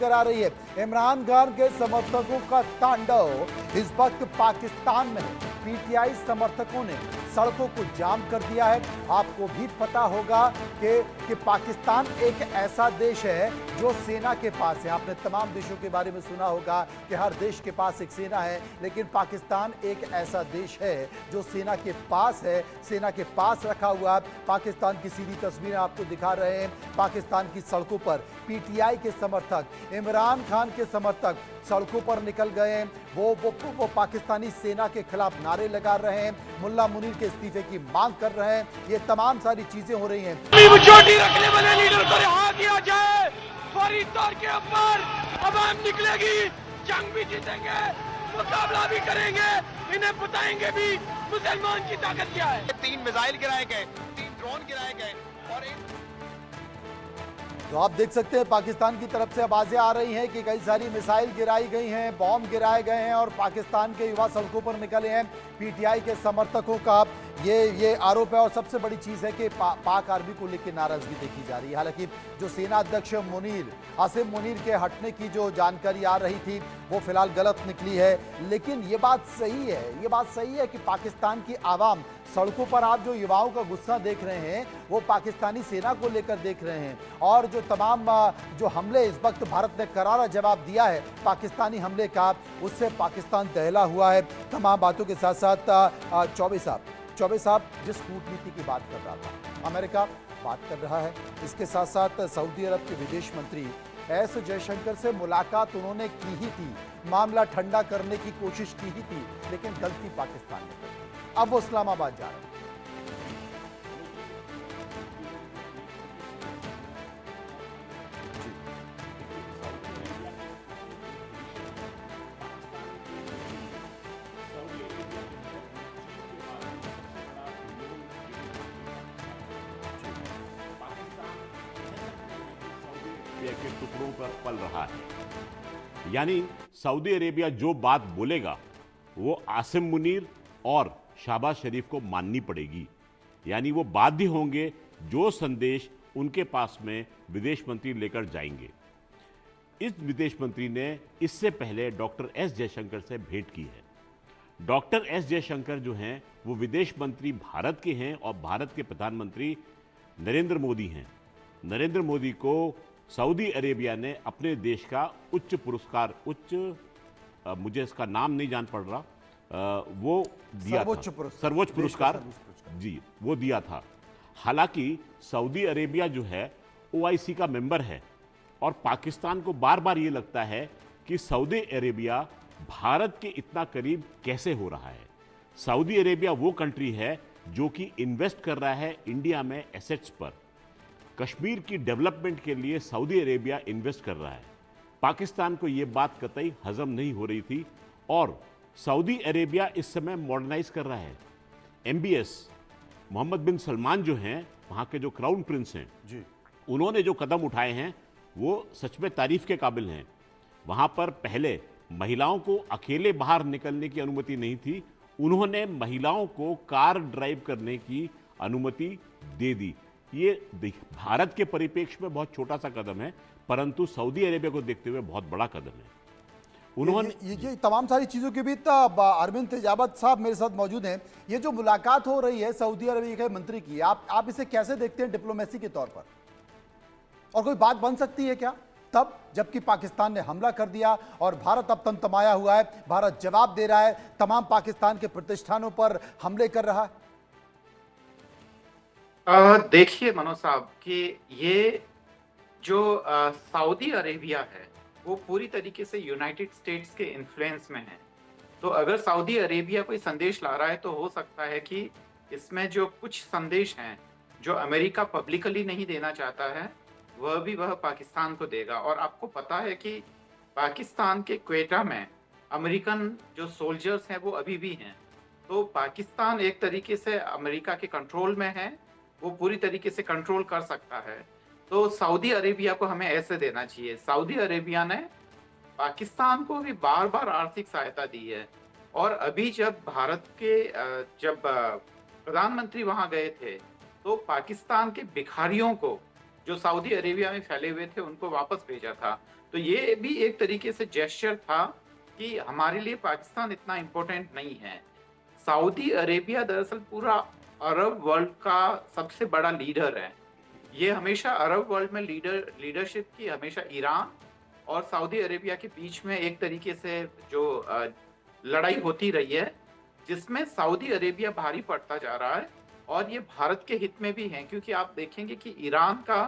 करा रही है। इमरान खान के समर्थकों का तांडव इस वक्त पाकिस्तान में है। पीटीआई समर्थकों ने सड़कों को जाम कर दिया है। आपको भी पता होगा कि पाकिस्तान एक ऐसा देश है जो सेना के पास है। आपने तमाम देशों के बारे में सुना होगा कि हर देश के पास एक सेना है, लेकिन पाकिस्तान एक ऐसा देश है जो सेना के पास है, सेना के पास रखा हुआ है। पाकिस्तान की सीधी तस्वीरें आपको दिखा रहे हैं। पाकिस्तान की सड़कों पर पीटीआई के समर्थक, इमरान खान के समर्थक सड़कों पर निकल गए हैं। वो पाकिस्तानी सेना के खिलाफ नारे लगा रहे हैं, मुल्ला मुनीर के इस्तीफे की मांग कर रहे हैं। ये तमाम सारी चीजें हो रही हैं। चोटी रखने वाले लीडर को रिहा किया जाए। फौरी तौर के ऊपर अवाम निकलेगी, जंग भी जीतेंगे, मुकाबला भी करेंगे, इन्हें बताएंगे भी मुसलमान की ताकत क्या है। 3 मिसाइल गिराए गए, 3 ड्रोन गिराए गए और तो आप देख सकते हैं पाकिस्तान की तरफ से आवाजें आ रही हैं कि कई सारी मिसाइल गिराई गई हैं, बॉम्ब गिराए गए हैं और पाकिस्तान के युवा सड़कों पर निकले हैं। पीटीआई के समर्थकों का ये आरोप है और सबसे बड़ी चीज है कि पाक आर्मी को लेकर नाराजगी देखी जा रही है। हालांकि जो सेना अध्यक्ष आसिम मुनीर के हटने की जो जानकारी आ रही थी वो फिलहाल गलत निकली है, लेकिन ये बात सही है कि पाकिस्तान की आवाम सड़कों पर, आप जो युवाओं का गुस्सा देख रहे हैं वो पाकिस्तानी सेना को लेकर देख रहे हैं। और जो तमाम जो हमले इस वक्त भारत ने करारा जवाब दिया है पाकिस्तानी हमले का, उससे पाकिस्तान दहला हुआ है। तमाम बातों के साथ साथ चौबे साहब जिस कूटनीति की बात कर रहा था, अमेरिका बात कर रहा है, इसके साथ साथ सऊदी अरब के विदेश मंत्री एस जयशंकर से मुलाकात उन्होंने की ही थी, मामला ठंडा करने की कोशिश की ही थी, लेकिन गलती पाकिस्तान ने कर दी। अब वो इस्लामाबाद जा रहे हैं। के टुकड़ों पर पल रहा है। यानी सऊदी अरेबिया जो बात बोलेगा वो आसिम मुनीर और शहबाज शरीफ को माननी पड़ेगी। यानी वो बाध्य होंगे जो संदेश उनके पास में विदेश मंत्री लेकर जाएंगे। इस विदेश मंत्री ने इससे पहले डॉक्टर एस जयशंकर से भेंट की है। डॉक्टर एस जयशंकर जो हैं वो विदेश मंत्री भारत के हैं और भारत के प्रधानमंत्री नरेंद्र मोदी हैं। नरेंद्र मोदी को सऊदी अरेबिया ने अपने देश का उच्च पुरस्कार, मुझे इसका नाम नहीं जान पड़ रहा, वो दिया था, सर्वोच्च पुरस्कार जी, वो दिया था। हालांकि सऊदी अरेबिया जो है ओआईसी का मेंबर है और पाकिस्तान को बार बार ये लगता है कि सऊदी अरेबिया भारत के इतना करीब कैसे हो रहा है। सऊदी अरेबिया वो कंट्री है जो कि इन्वेस्ट कर रहा है इंडिया में एसेट्स पर। कश्मीर की डेवलपमेंट के लिए सऊदी अरेबिया इन्वेस्ट कर रहा है। पाकिस्तान को यह बात कतई हजम नहीं हो रही थी और सऊदी अरेबिया इस समय मॉडर्नाइज कर रहा है। एमबीएस मोहम्मद बिन सलमान जो हैं, वहाँ के जो क्राउन प्रिंस हैं जी, उन्होंने जो कदम उठाए हैं वो सच में तारीफ के काबिल हैं। वहाँ पर पहले महिलाओं को अकेले बाहर निकलने की अनुमति नहीं थी, उन्होंने महिलाओं को कार ड्राइव करने की अनुमति दे दी। ये भारत के परिप्रेक्ष्य में बहुत छोटा सा कदम है, परंतु सऊदी अरेबिया को देखते हुए बहुत बड़ा कदम है। उन्होंने ये तमाम सारी चीजों के बीच अरविंद तेजावत साहब मेरे साथ मौजूद हैं। ये जो मुलाकात हो रही है सऊदी अरेबिया के मंत्री की, आप इसे कैसे देखते हैं डिप्लोमेसी के तौर पर? और कोई बात बन सकती है क्या तब, जबकि पाकिस्तान ने हमला कर दिया और भारत अब तमतमाया हुआ है, भारत जवाब दे रहा है, तमाम पाकिस्तान के प्रतिष्ठानों पर हमले कर रहा है? देखिए मनोज साहब कि ये जो सऊदी अरेबिया है वो पूरी तरीके से यूनाइटेड स्टेट्स के इन्फ्लुएंस में है। तो अगर सऊदी अरेबिया कोई संदेश ला रहा है तो हो सकता है कि इसमें जो कुछ संदेश हैं जो अमेरिका पब्लिकली नहीं देना चाहता है वह पाकिस्तान को देगा। और आपको पता है कि पाकिस्तान के क्वेटा में अमेरिकन जो सोल्जर्स हैं वो अभी भी हैं। तो पाकिस्तान एक तरीके से अमेरिका के कंट्रोल में है, वो पूरी तरीके से कंट्रोल कर सकता है। तो सऊदी अरेबिया को हमें ऐसे देना चाहिए। सऊदी अरेबिया ने पाकिस्तान को भी बार बार आर्थिक सहायता दी है और अभी जब भारत के जब प्रधानमंत्री वहां गए थे तो पाकिस्तान के भिखारियों को जो सऊदी अरेबिया में फैले हुए थे उनको वापस भेजा था। तो ये भी एक तरीके से जेस्चर था कि हमारे लिए पाकिस्तान इतना इम्पोर्टेंट नहीं है। सऊदी अरेबिया दरअसल पूरा अरब वर्ल्ड का सबसे बड़ा लीडर है। ये हमेशा अरब वर्ल्ड में लीडरशिप की हमेशा ईरान और सऊदी अरेबिया के बीच में एक तरीके से जो लड़ाई होती रही है, जिसमें सऊदी अरेबिया भारी पड़ता जा रहा है और ये भारत के हित में भी है, क्योंकि आप देखेंगे कि ईरान का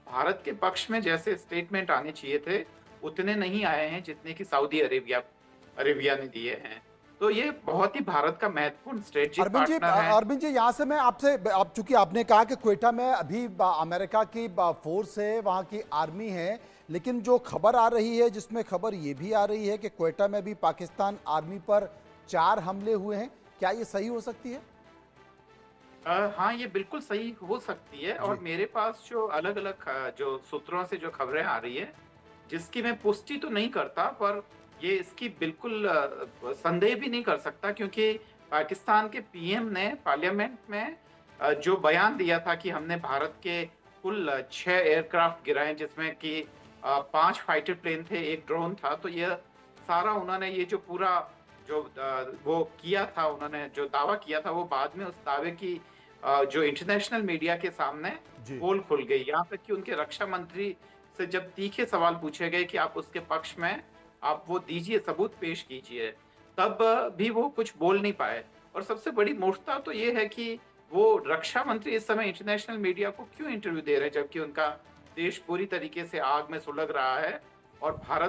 भारत के पक्ष में जैसे स्टेटमेंट आने चाहिए थे उतने नहीं आए हैं जितने कि सऊदी अरेबिया ने दिए हैं। तो ये बहुत ही भारत का महत्वपूर्ण स्ट्रेटेजिक पार्टनर है। अरविंद जी, यहाँ से मैं आपसे, अब चूंकि आपने कहा कि क्वेटा में अभी अमेरिका की फोर्स है, वहाँ की आर्मी है, लेकिन जो खबर आ रही है, जिसमें खबर ये भी आ रही है कि क्वेटा में भी पाकिस्तान आर्मी पर 4 हमले हुए हैं, क्या ये सही हो सकती है? हाँ, ये बिल्कुल सही हो सकती है और मेरे पास जो अलग अलग जो सूत्रों से जो खबरें आ रही है, जिसकी मैं पुष्टि तो नहीं करता, पर ये इसकी बिल्कुल संदेह भी नहीं कर सकता, क्योंकि पाकिस्तान के पीएम ने पार्लियामेंट में जो बयान दिया था कि हमने भारत के कुल 6 एयरक्राफ्ट गिराए, जिसमें कि 5 फाइटर प्लेन थे, 1 ड्रोन था। तो ये सारा उन्होंने ये जो पूरा जो वो किया था, उन्होंने जो दावा किया था, वो बाद में उस दावे की जो इंटरनेशनल मीडिया के सामने पोल खुल गई। यहाँ तक कि उनके रक्षा मंत्री से जब तीखे सवाल पूछे गए कि आप उसके पक्ष में आप वो दीजिए, सबूत पेश कीजिए, तब भी वो कुछ बोल नहीं पाए। और सबसे बड़ी मूर्खता तो ये है कि वो रक्षा मंत्री इस समय इंटरनेशनल मीडिया को क्यों इंटरव्यू दे रहे हैं, जबकि उनका देश पूरी तरीके से आग में सुलग रहा है और भारत